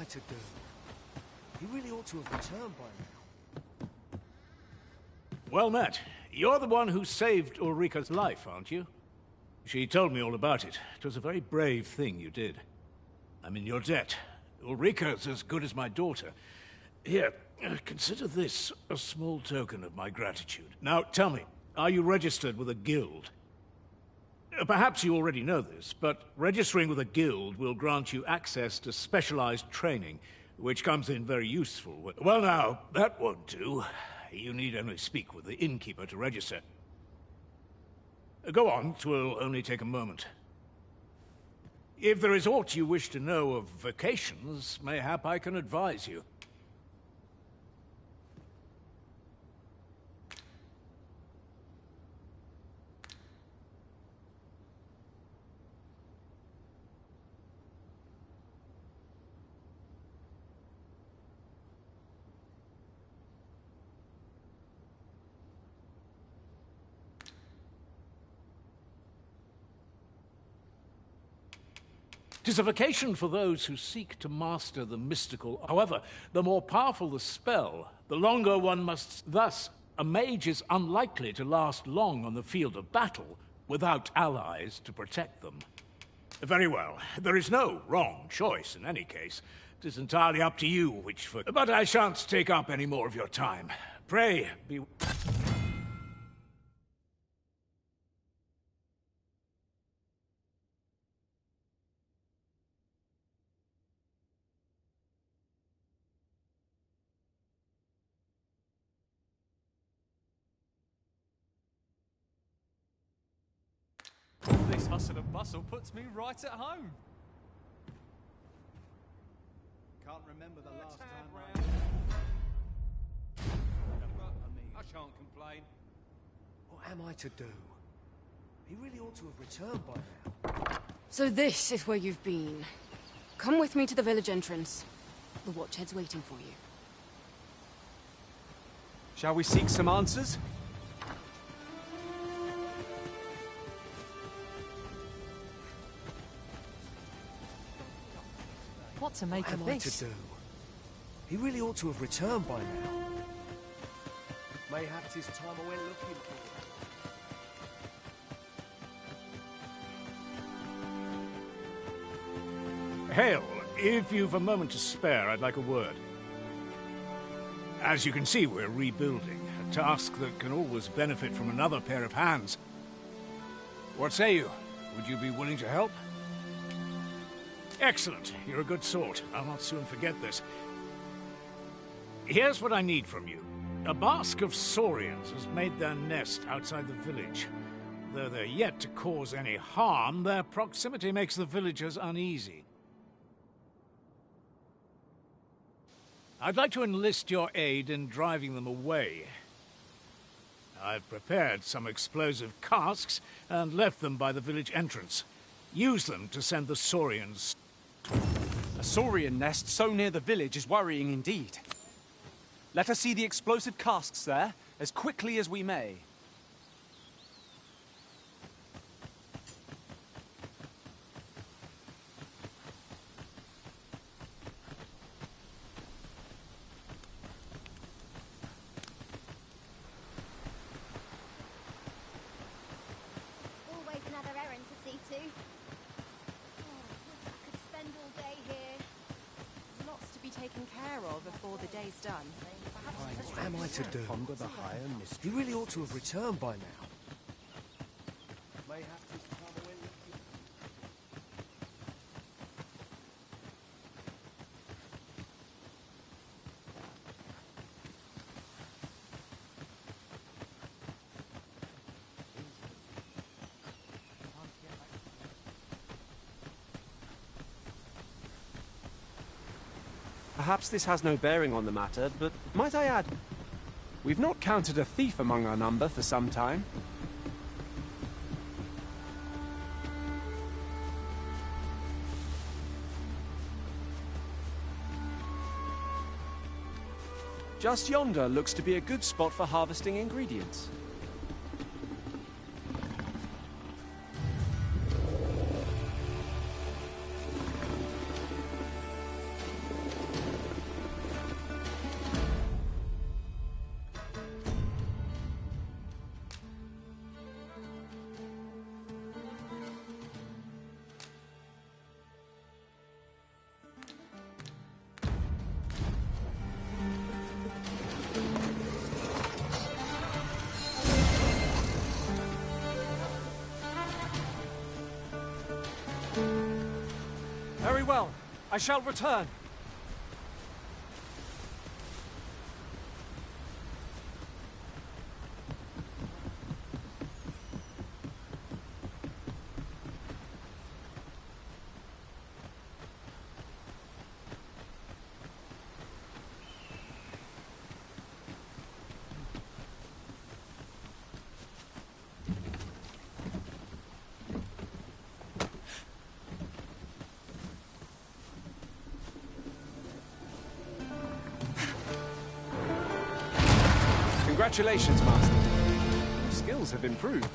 to do? He really ought to have returned by now. Well met. You're the one who saved Ulrika's life, aren't you? She told me all about it. It was a very brave thing you did. I'm in your debt. Ulrika's as good as my daughter. Here, consider this a small token of my gratitude. Now, tell me, are you registered with a guild? Perhaps you already know this, but registering with a guild will grant you access to specialized training, which comes in very useful. Well now, that won't do. You need only speak with the innkeeper to register. Go on, 'twill only take a moment. If there is aught you wish to know of vacations, mayhap I can advise you. Tis a vacation for those who seek to master the mystical. However, the more powerful the spell, the longer one must. Thus, a mage is unlikely to last long on the field of battle without allies to protect them. Very well. There is no wrong choice in any case. It is entirely up to you which foot. But I shan't take up any more of your time. Pray, be... This hustle and bustle puts me right at home. Can't remember the last time I shan't complain. What am I to do? He really ought to have returned by now. So this is where you've been. Come with me to the village entrance. The Watchhead's waiting for you. Shall we seek some answers? What to make What of am I this? to do? He really ought to have returned by now. Mayhap 'tis time I went looking for him. Hail, if you've a moment to spare, I'd like a word. As you can see, we're rebuilding, a task that can always benefit from another pair of hands. What say you? Would you be willing to help? Excellent. You're a good sort. I'll not soon forget this. Here's what I need from you. A bask of saurians has made their nest outside the village. Though they're yet to cause any harm, their proximity makes the villagers uneasy. I'd like to enlist your aid in driving them away. I've prepared some explosive casks and left them by the village entrance. Use them to send the saurians. A saurian nest so near the village is worrying indeed. Let us see the explosive casks there as quickly as we may. Always another errand to see to. I could spend all day here. Lots to be taken care of before the day's done. What am I to do? Ponder the higher mystery. He really ought to have returned by now. Mayhap 'tis time I went looking. Perhaps this has no bearing on the matter, but might I add, we've not counted a thief among our number for some time. Just yonder looks to be a good spot for harvesting ingredients. well. I shall return. Congratulations, Master. Your skills have improved.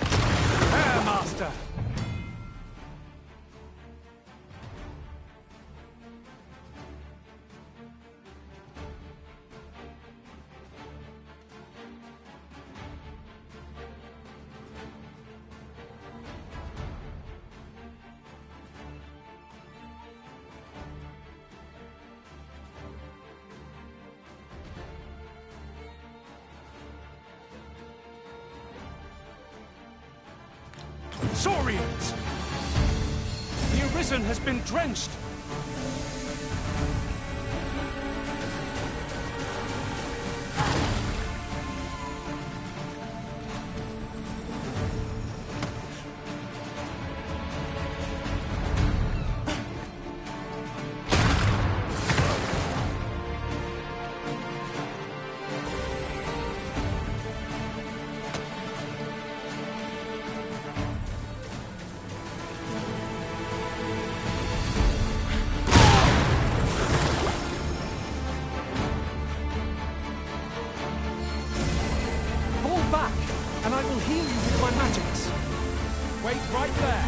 There, Master! Saurians! The Arisen has been drenched! And I will heal you with my magics. Wait right there.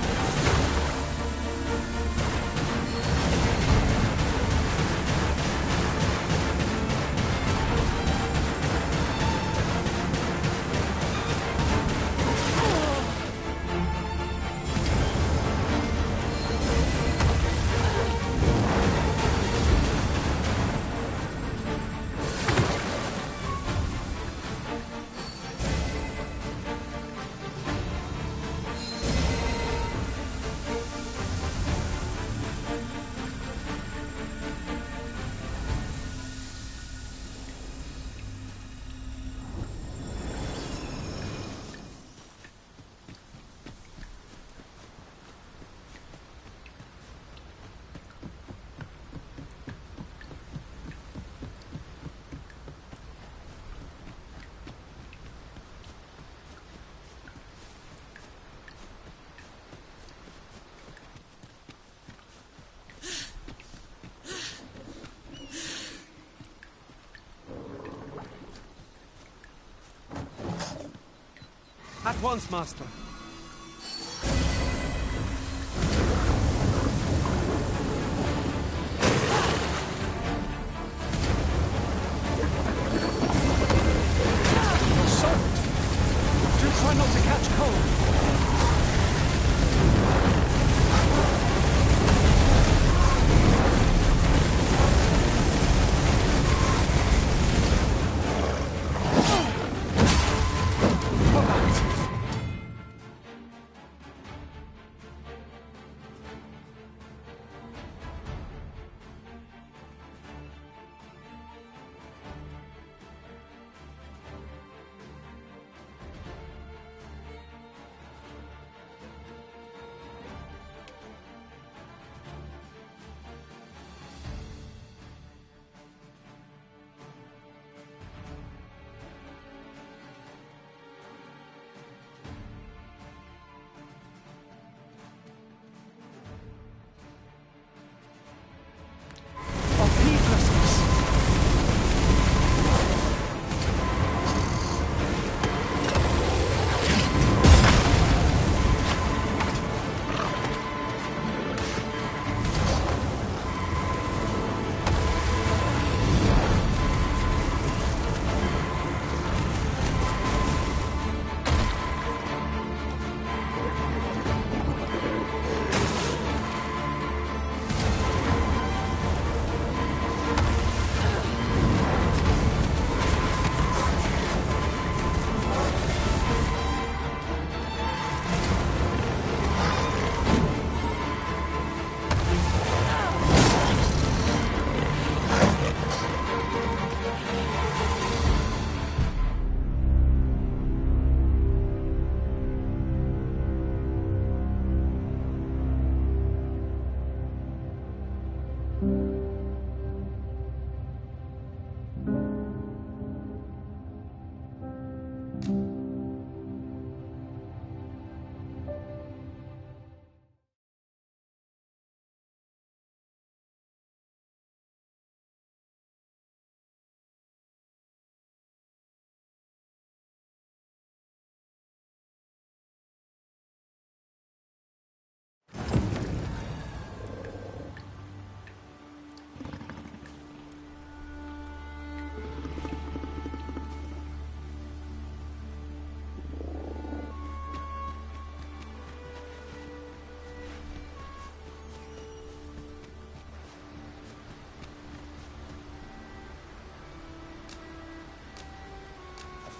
At once, Master. You're soaked. Do try not to catch cold.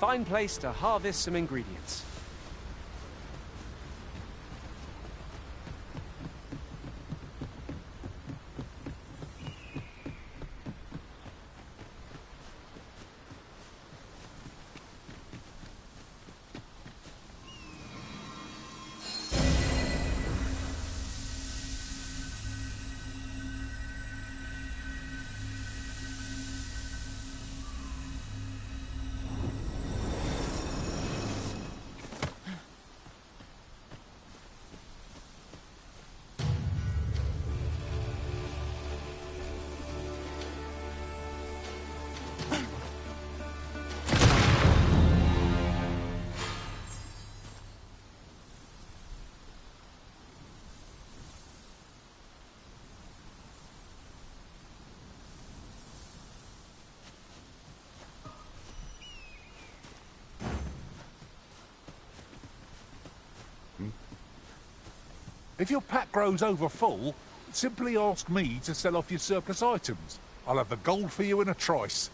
fine place to harvest some ingredients. If your pack grows over full, simply ask me to sell off your surplus items. I'll have the gold for you in a trice.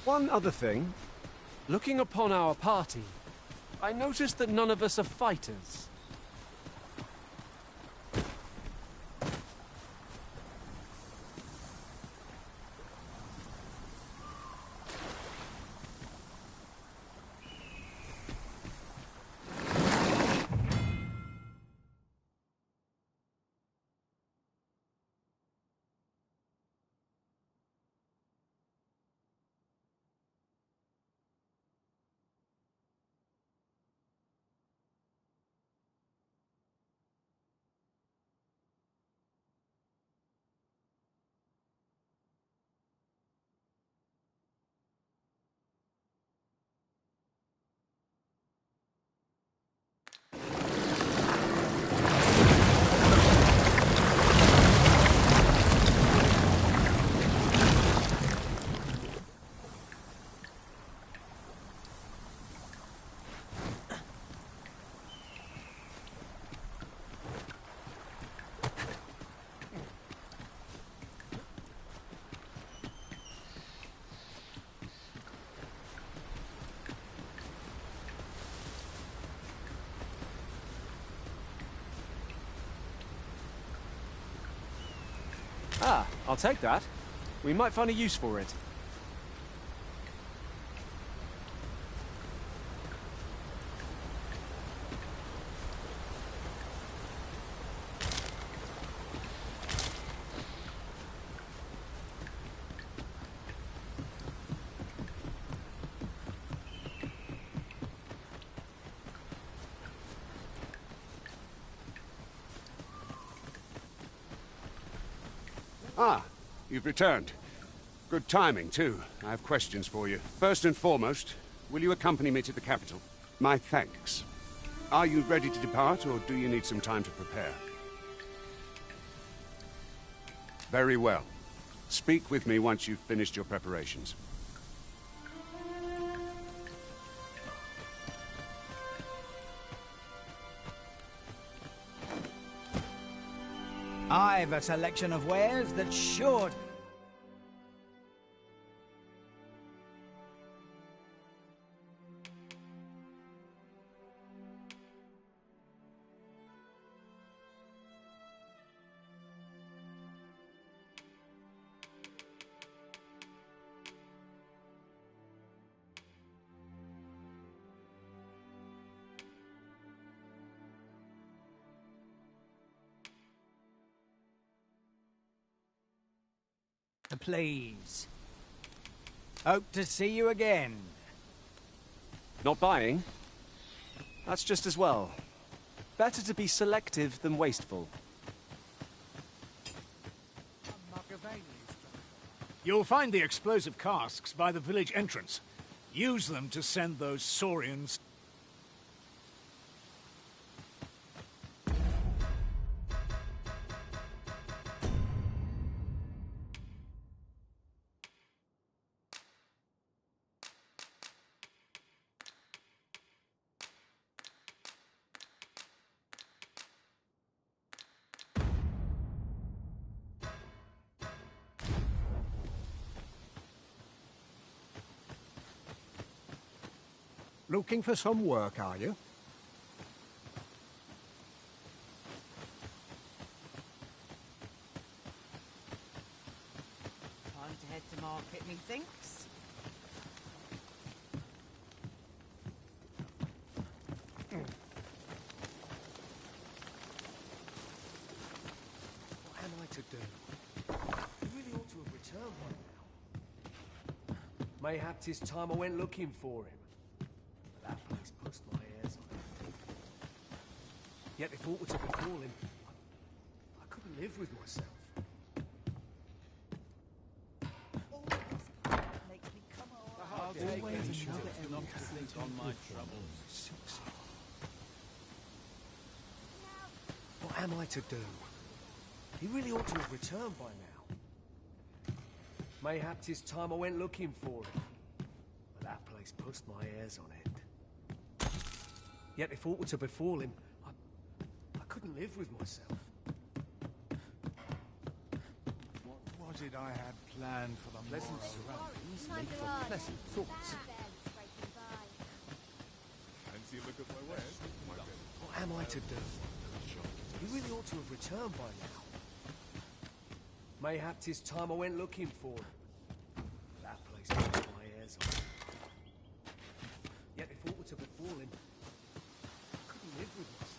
One other thing. Looking upon our party, I noticed that none of us are fighters. Ah, I'll take that. We might find a use for it. Ah, you've returned. Good timing, too. I have questions for you. First and foremost, will you accompany me to the capital? My thanks. Are you ready to depart, or do you need some time to prepare? Very well. Speak with me once you've finished your preparations. I've a selection of wares that should... Please. Hope to see you again. Not buying? That's just as well. Better to be selective than wasteful. You'll find the explosive casks by the village entrance. Use them to send those saurians. Looking for some work, are you? Time to head to market, methinks. What am I to do? He really ought to have returned by now. Mayhap 'tis time I went looking for him. But that place puts my hairs on it. Yet if aught were to befall him, I couldn't live with myself. What am I to do? He really ought to have returned by now. Mayhap 'tis time I went looking for him. But that place puts my hairs on it. Yet if aught were to befall him, I couldn't live with myself. What was it I had planned for the Pleasant morrow? surroundings make for pleasant thoughts. Fancy a look at my wares? What am I to do? He really ought to have returned by now. Mayhap 'tis time I went looking for him. That place puts my hairs on it. Yet if aught were to befall him, I couldn't live with myself.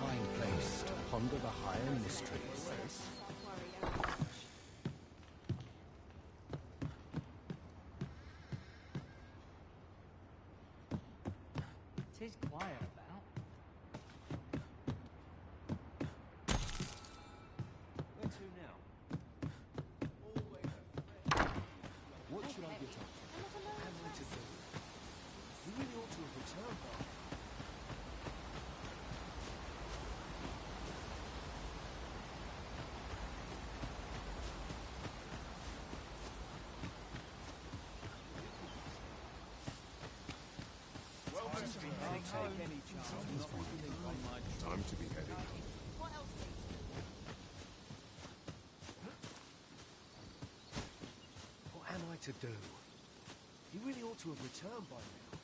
Fine place to ponder the higher mysteries. Tis quiet about. Where to now? What should I get up What am I to do? He really ought to have returned by now. Time to be heading. What am I to do? He really ought to have returned by now.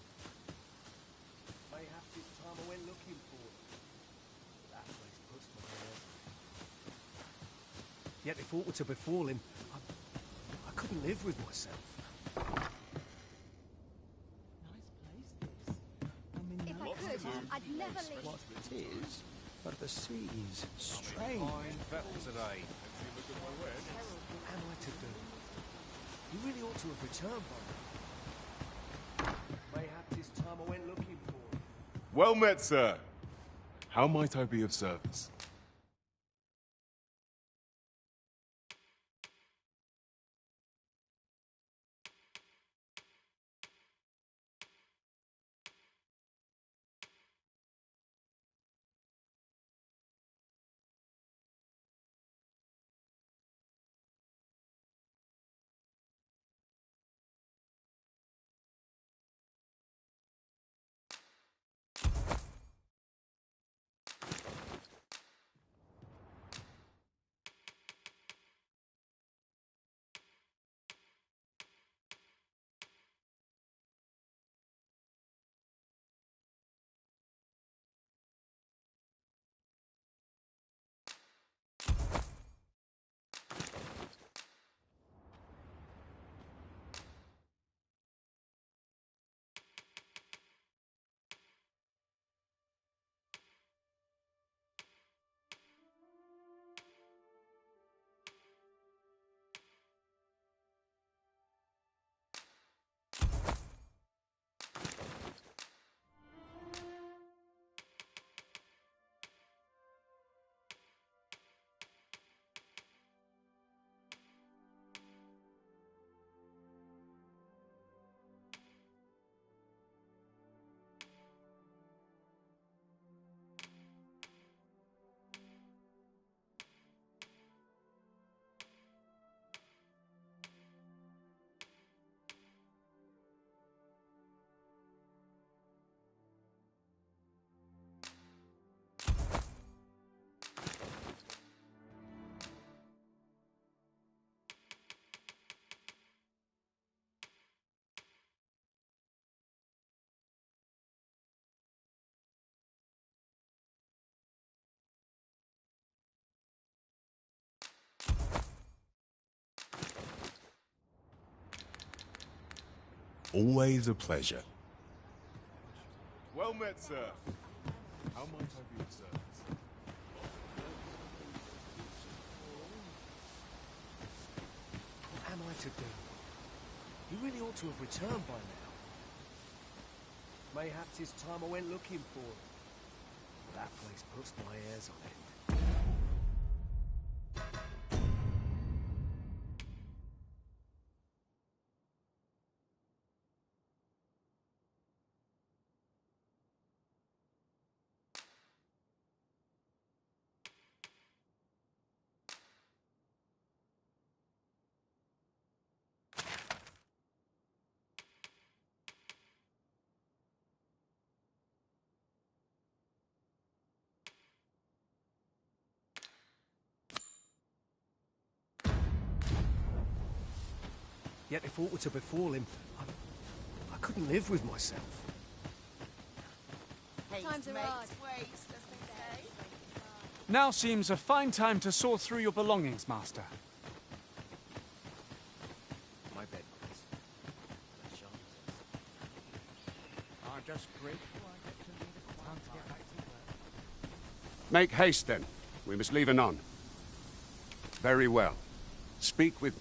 Mayhap 'tis time I went looking for him. That place puts my hairs on it. Yet if aught were to befall him, I couldn't live with myself. If I could, I'd never leave. What it is, but the sea's strange. today. Fancy a look at my wares? What am I to do? He really ought to have returned by now. Mayhap 'tis time I went looking for him. Well met, sir. How might I be of service? Always a pleasure. Well met, sir. How might I be of service? What am I to do? He really ought to have returned by now. Mayhaps it's time I went looking for him. But that place puts my hairs on end. Yet if aught were to befall him, I couldn't live with myself. Times are hard. Now seems a fine time to sort through your belongings, Master. My bed, please. I'm just grateful I get to lead a quiet to get back to work. Make haste, then. We must leave anon. Very well. Speak with...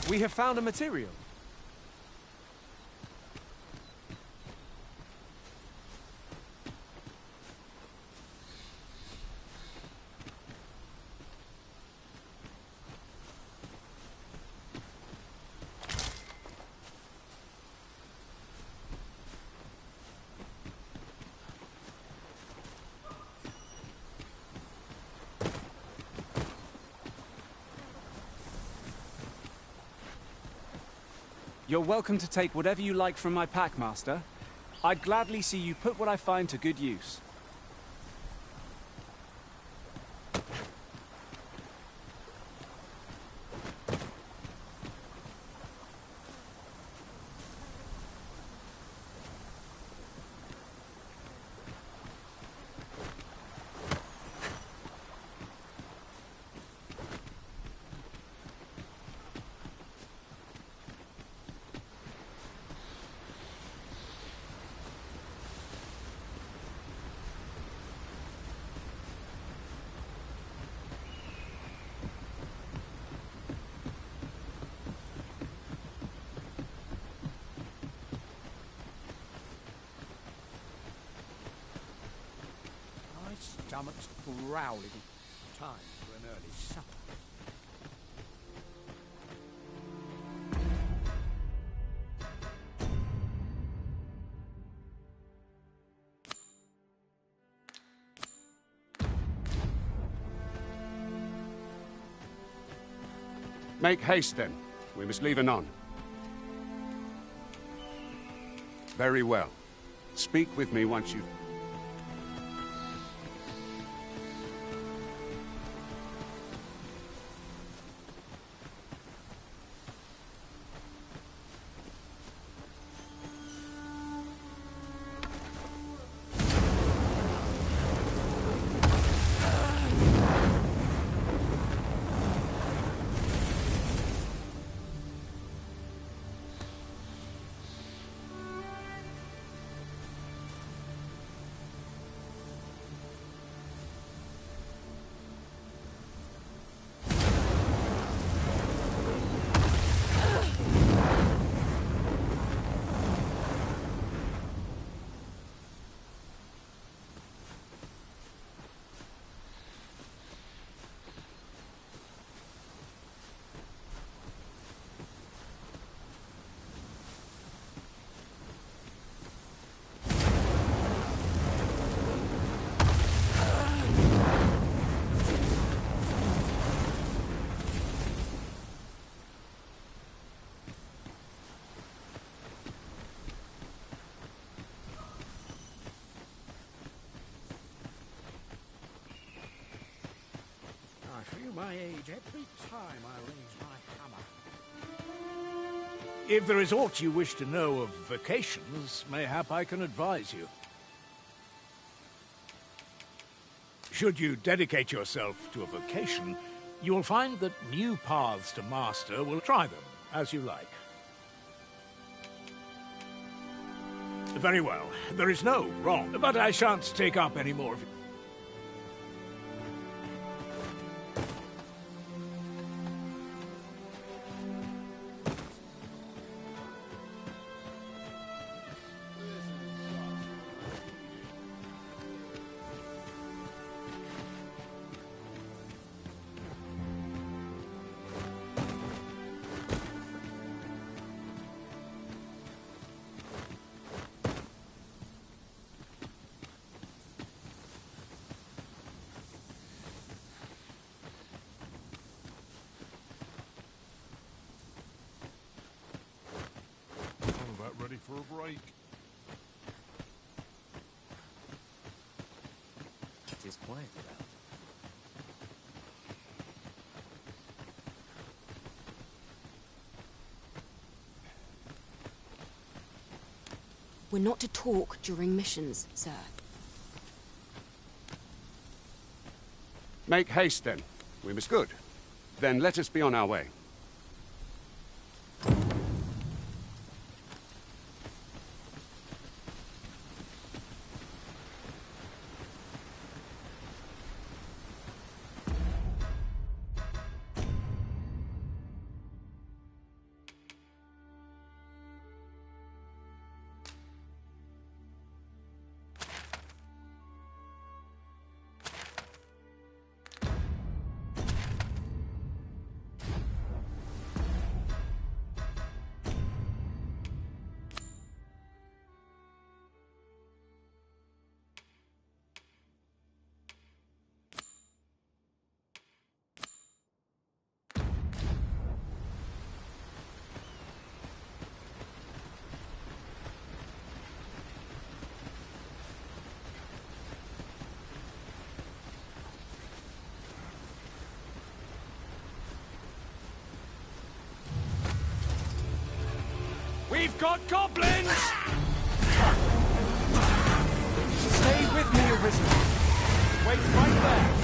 We have found a material. You're welcome to take whatever you like from my pack, Master. I'd gladly see you put what I find to good use. My stomach's growling. Time for an early supper. Make haste, then. We must leave anon. Very well. Speak with me once you've... I feel my age every time I raise my hammer. If there is aught you wish to know of vacations, mayhap I can advise you. Should you dedicate yourself to a vocation, you will find that new paths to master will try them as you like. Very well, there is no wrong, but I shan't take up any more of it. I'm about ready for a break. It is quiet about. We're not to talk during missions, sir. Make haste, then. We must good. Then let us be on our way. We've got goblins! Stay with me, Arisen. Wait right there.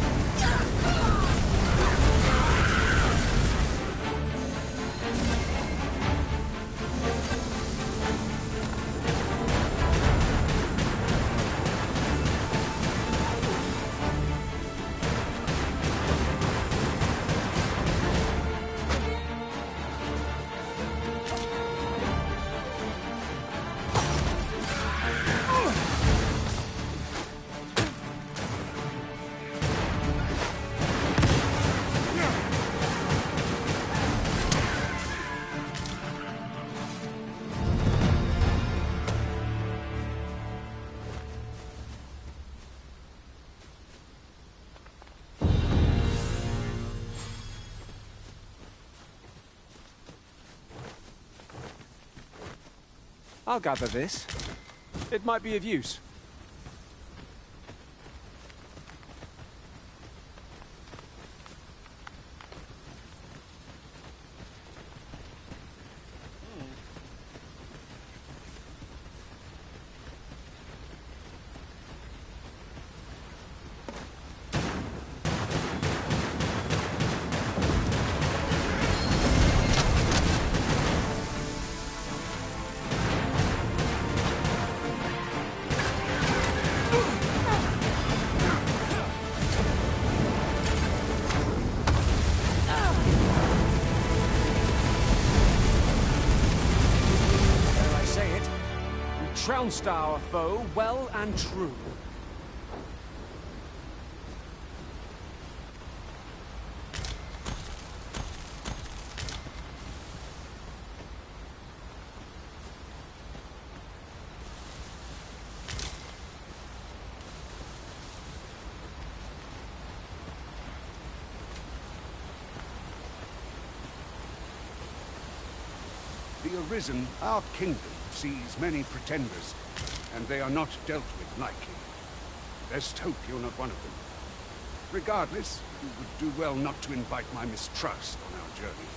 I'll gather this. It might be of use. Trounced our foe well and true. The Arisen, our kingdom, sees many pretenders, and they are not dealt with lightly. Best hope you're not one of them. Regardless, you would do well not to invite my mistrust on our journey.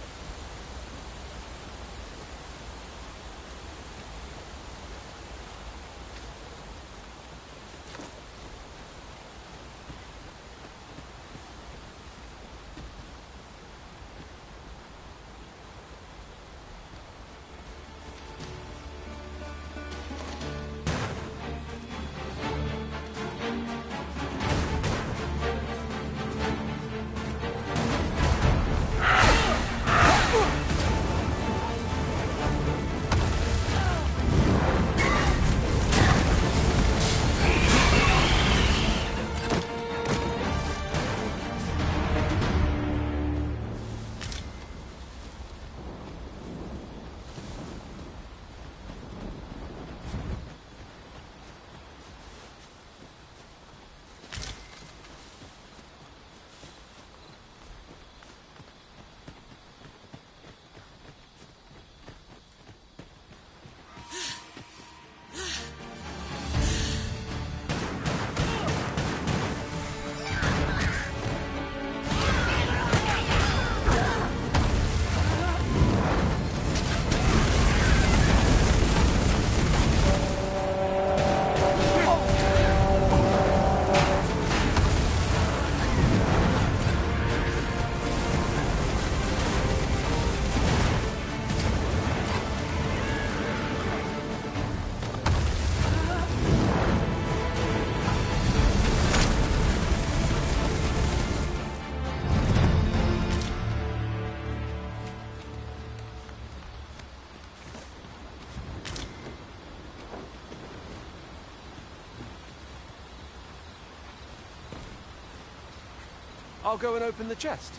I'll go and open the chest.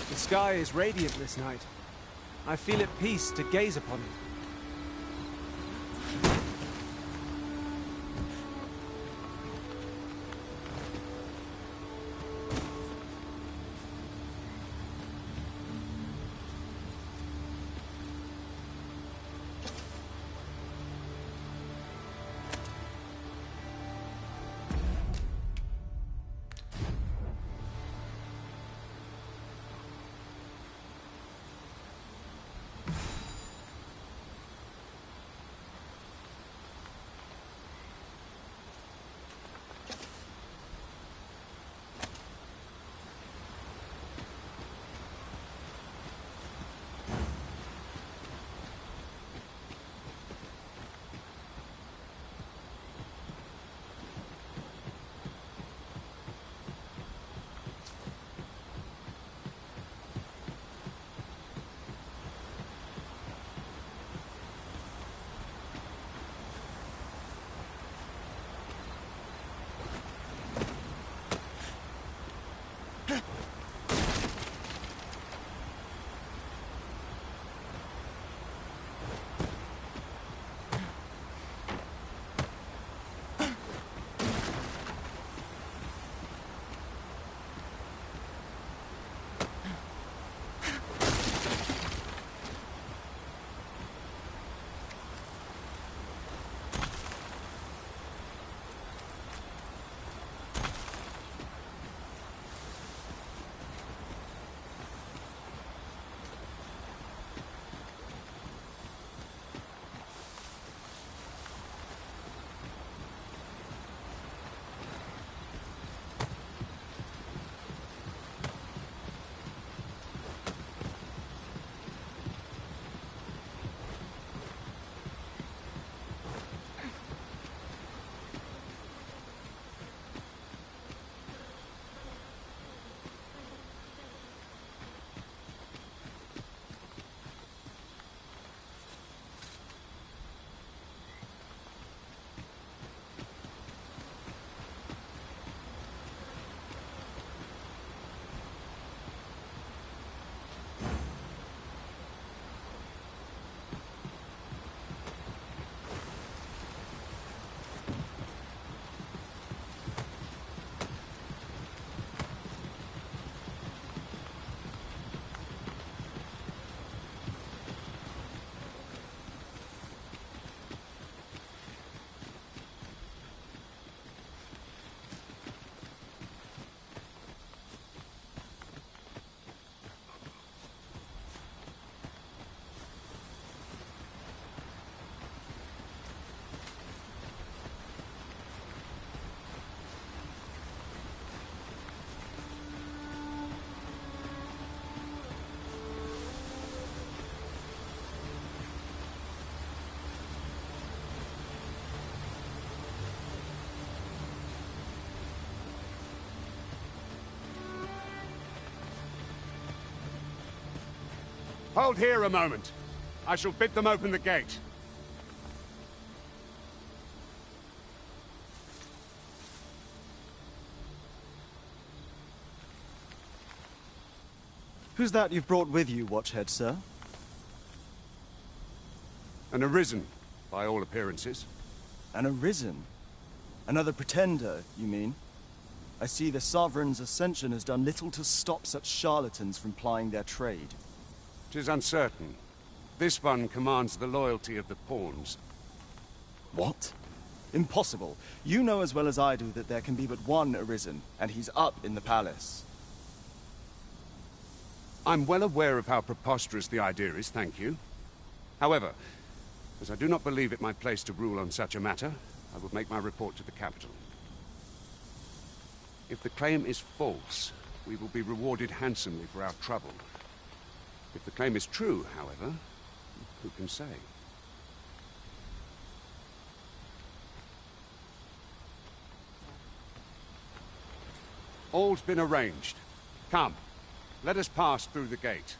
The sky is radiant this night. I feel at peace to gaze upon it. Hold here a moment. I shall bid them open the gate. Who's that you've brought with you, Watchhead, sir? An arisen, by all appearances. An arisen? Another pretender, you mean? I see the Sovereign's ascension has done little to stop such charlatans from plying their trade. 'Tis uncertain. This one commands the loyalty of the pawns. What? Impossible. You know as well as I do that there can be but one arisen, and he's up in the palace. I'm well aware of how preposterous the idea is, thank you. However, as I do not believe it my place to rule on such a matter, I will make my report to the capital. If the claim is false, we will be rewarded handsomely for our trouble. If the claim is true, however, who can say? All's been arranged. Come, let us pass through the gate.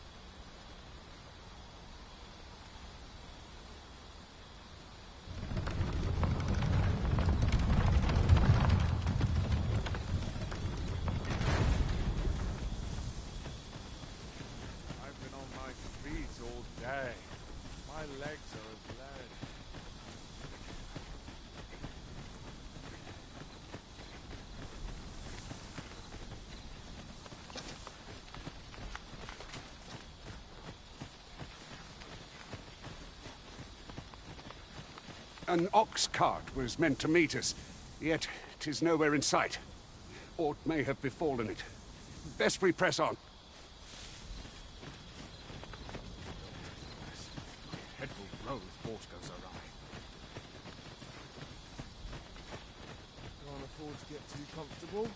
I've been on my feet all day. My legs are as lead. An ox cart was meant to meet us, yet 'tis nowhere in sight. Aught may have befallen it. Best we press on. Head will roll if water goes awry. Can't afford to get too comfortable.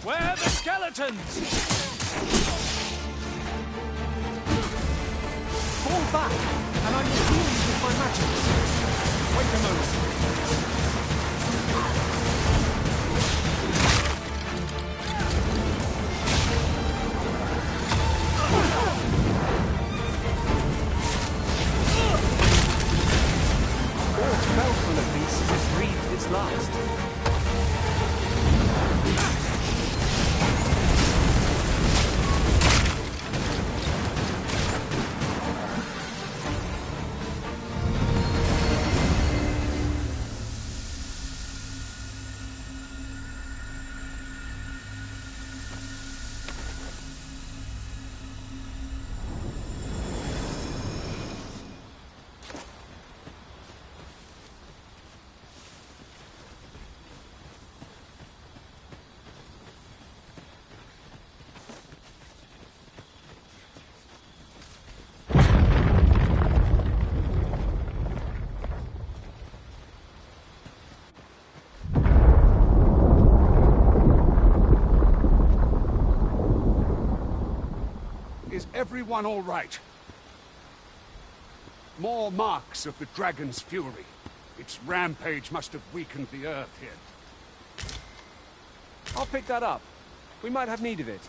Where are the skeletons? Fall back, and I will heal you with my magic. Wait a moment. All spellful of beasts has breathed its last. Is everyone all right? More marks of the dragon's fury. Its rampage must have weakened the earth here. I'll pick that up. We might have need of it.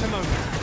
a moment.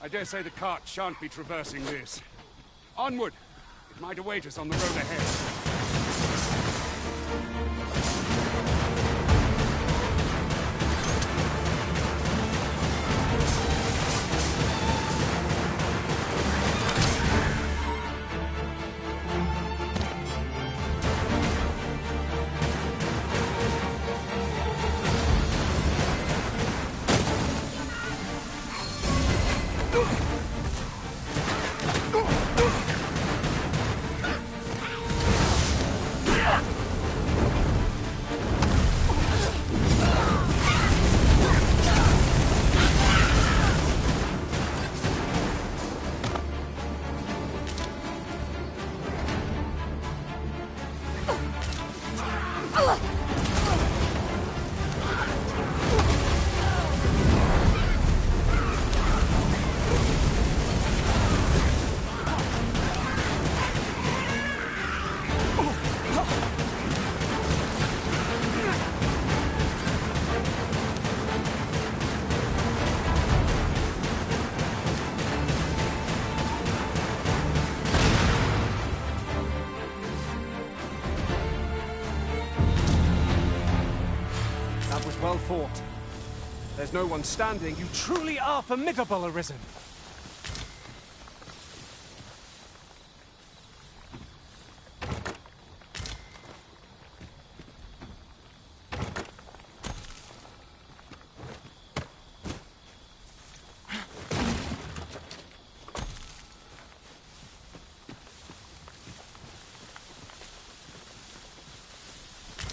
I dare say the cart shan't be traversing this. Onward! It might await us on the road ahead. Well fought. There's no one standing. You truly are formidable, Arisen.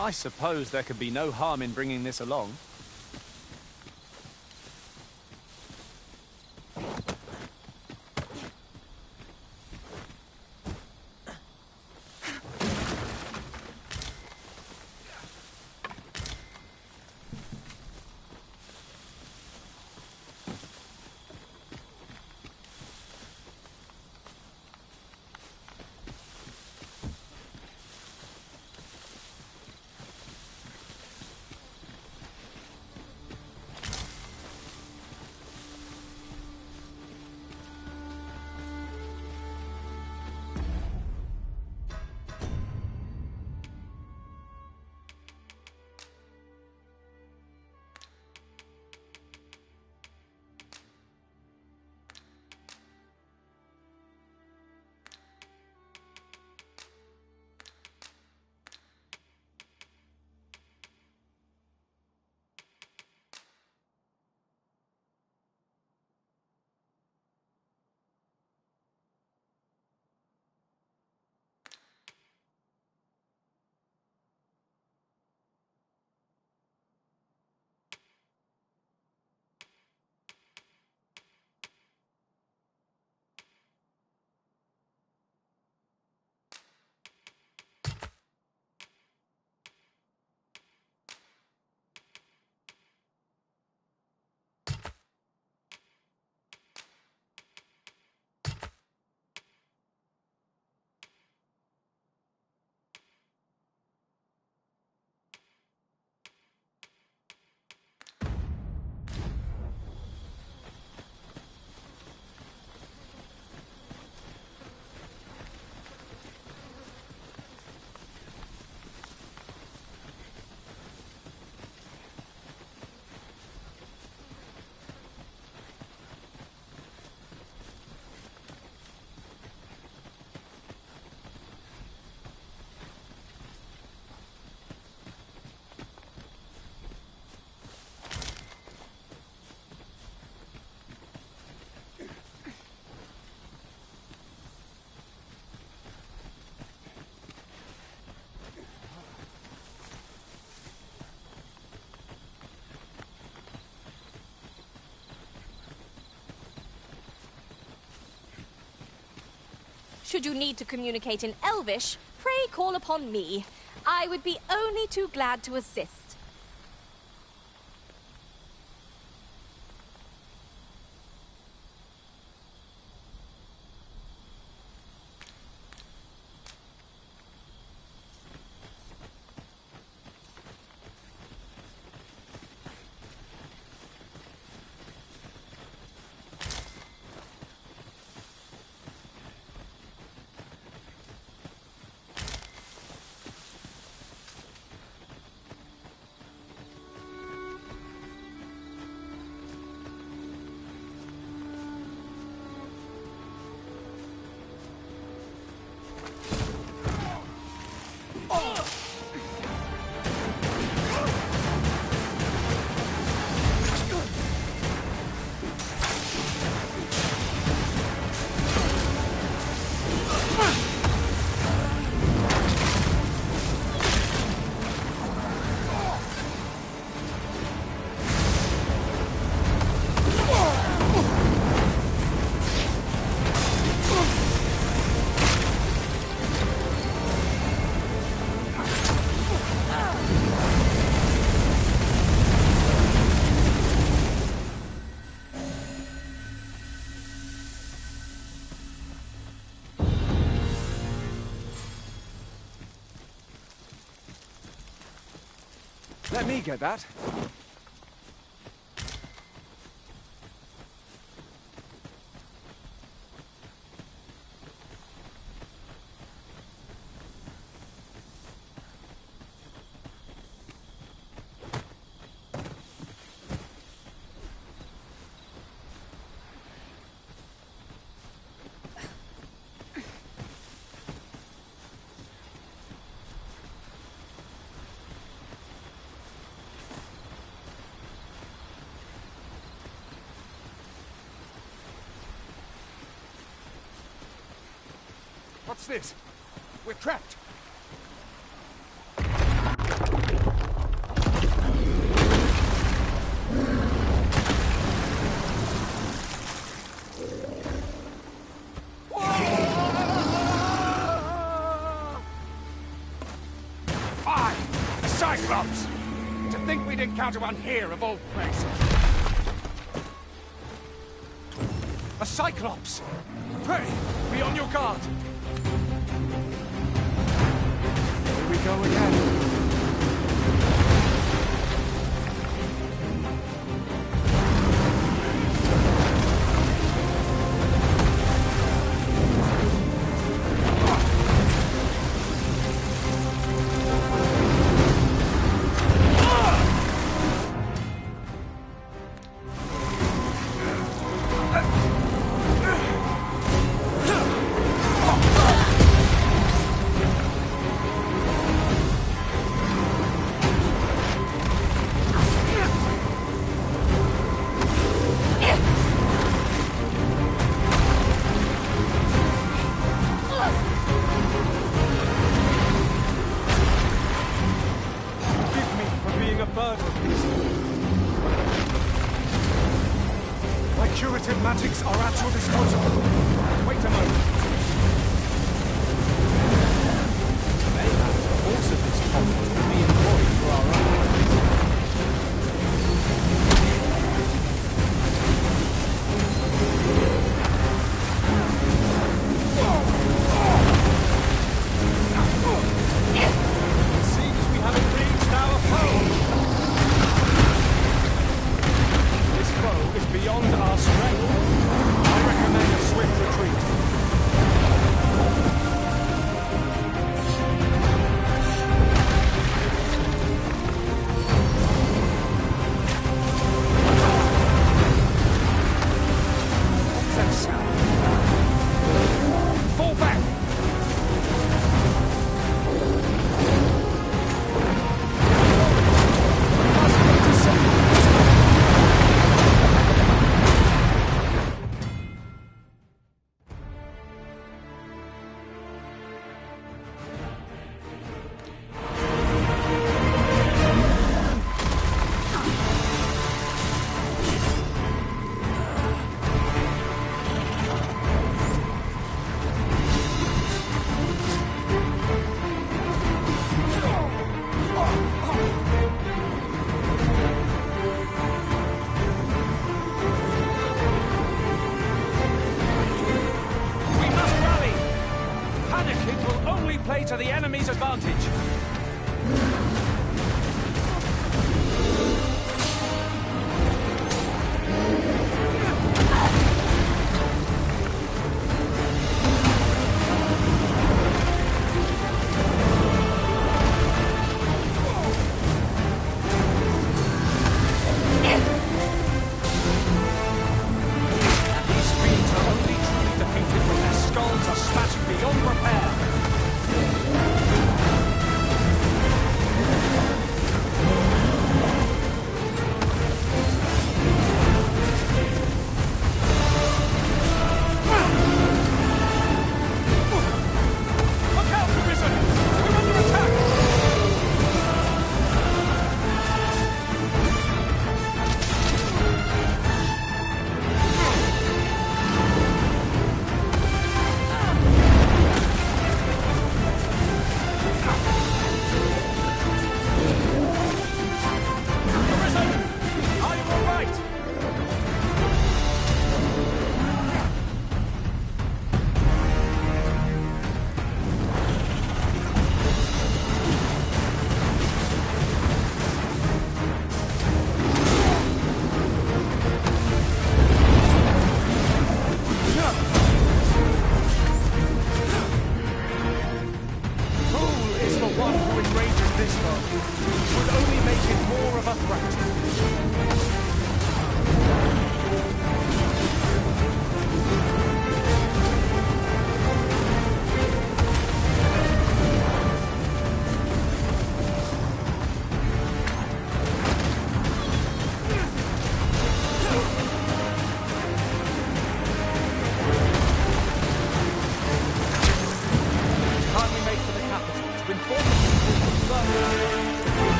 I suppose there could be no harm in bringing this along. Should you need to communicate in Elvish, pray call upon me. I would be only too glad to assist. Let me get that. What's this? We're trapped. Aye! A Cyclops! To think we'd encounter one here of all places. A Cyclops! Pray, be on your guard! Here we go again. Curative magics are at your disposal. Wait a moment. Mayhap the force of this combat will be employed for our own. It seems we haven't reached our foe. This foe is beyond our strength. I recommend a swift retreat. Fall back! disadvantage.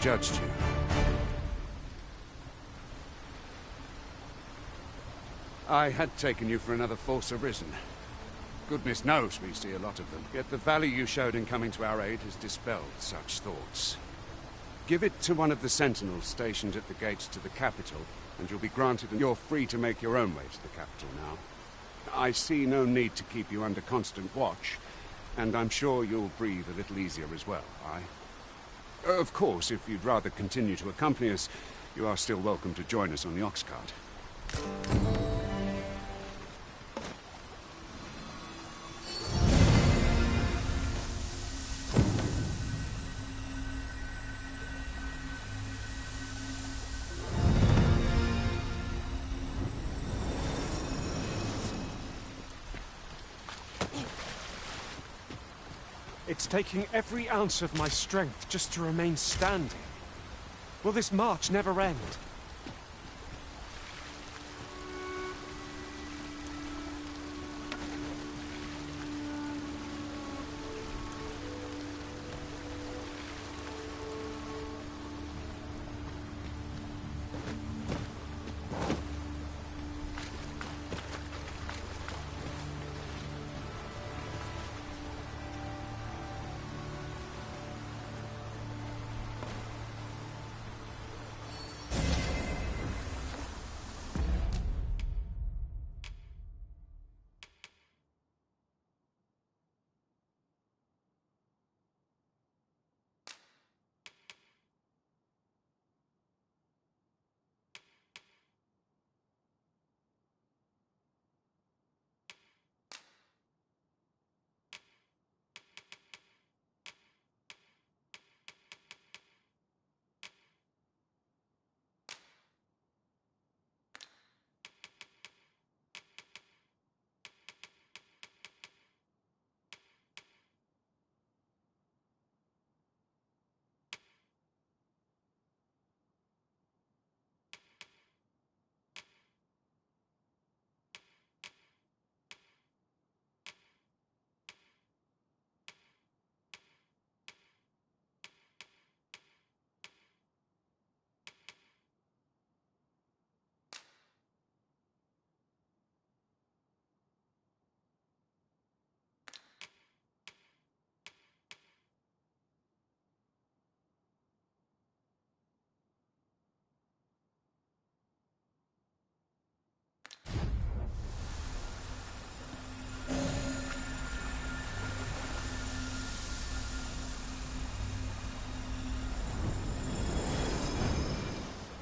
Judged you. I had taken you for another Force Arisen. Goodness knows we see a lot of them, yet the value you showed in coming to our aid has dispelled such thoughts. Give it to one of the sentinels stationed at the gates to the capital, and you'll be granted, and you're free to make your own way to the capital now. I see no need to keep you under constant watch, and I'm sure you'll breathe a little easier as well, aye? Of course, if you'd rather continue to accompany us, you are still welcome to join us on the ox cart. It's taking every ounce of my strength just to remain standing. Will this march never end?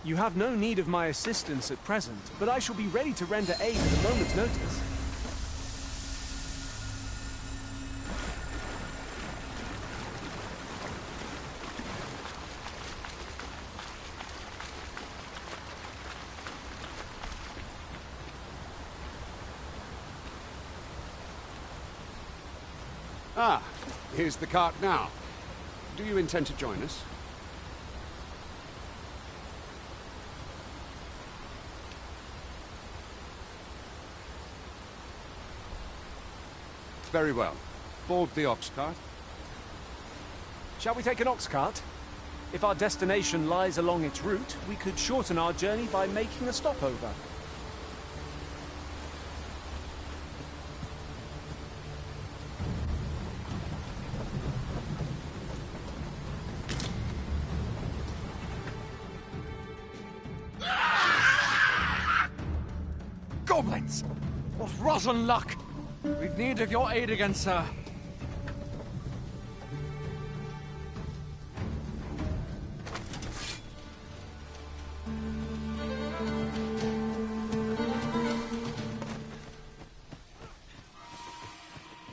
You have no need of my assistance at present, but I shall be ready to render aid at a moment's notice. Ah, here's the cart now. Do you intend to join us? Very well. Board the ox cart. Shall we take an ox cart? If our destination lies along its route, we could shorten our journey by making a stopover. Goblins! What rotten luck! We've need of your aid again, sir.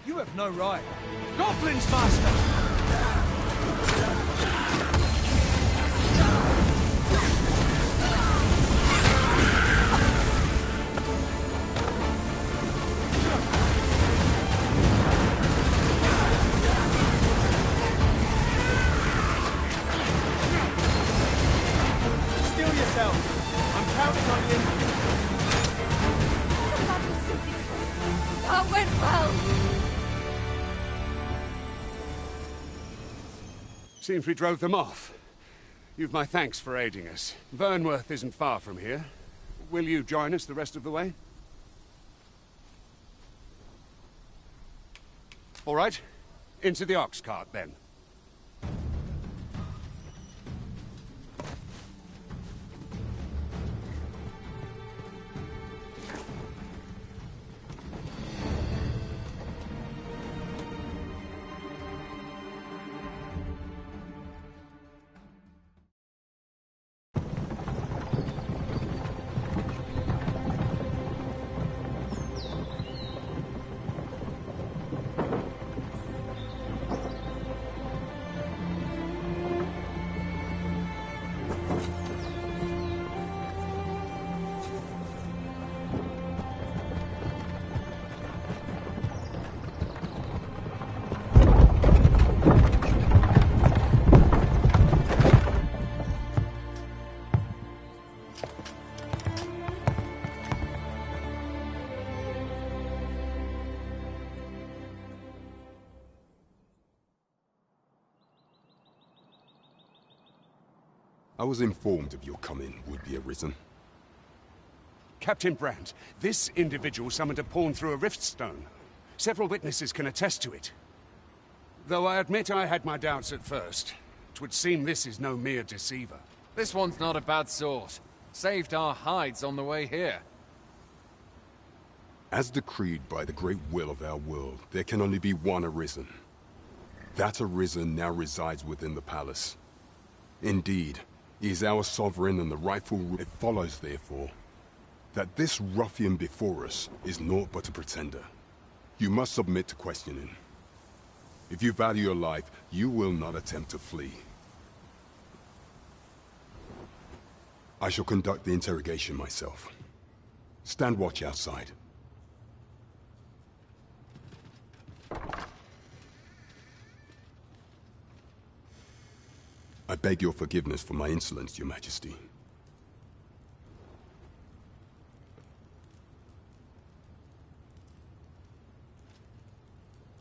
You have no right. Goblins, master! Steel yourself. I'm counting on you. That went well. Seems we drove them off. You've my thanks for aiding us. Vernworth isn't far from here. Will you join us the rest of the way? All right. Into the ox cart, then. I was informed of your coming would be arisen. Captain Brandt, this individual summoned a pawn through a rift stone. Several witnesses can attest to it. Though I admit I had my doubts at first. 'Twould seem this is no mere deceiver. This one's not a bad sort. Saved our hides on the way here. As decreed by the great will of our world, there can only be one arisen. That arisen now resides within the palace. Indeed, he is our sovereign and the rightful ruler. It follows, therefore, that this ruffian before us is naught but a pretender. You must submit to questioning. If you value your life, you will not attempt to flee. I shall conduct the interrogation myself. Stand watch outside. I beg your forgiveness for my insolence, Your Majesty.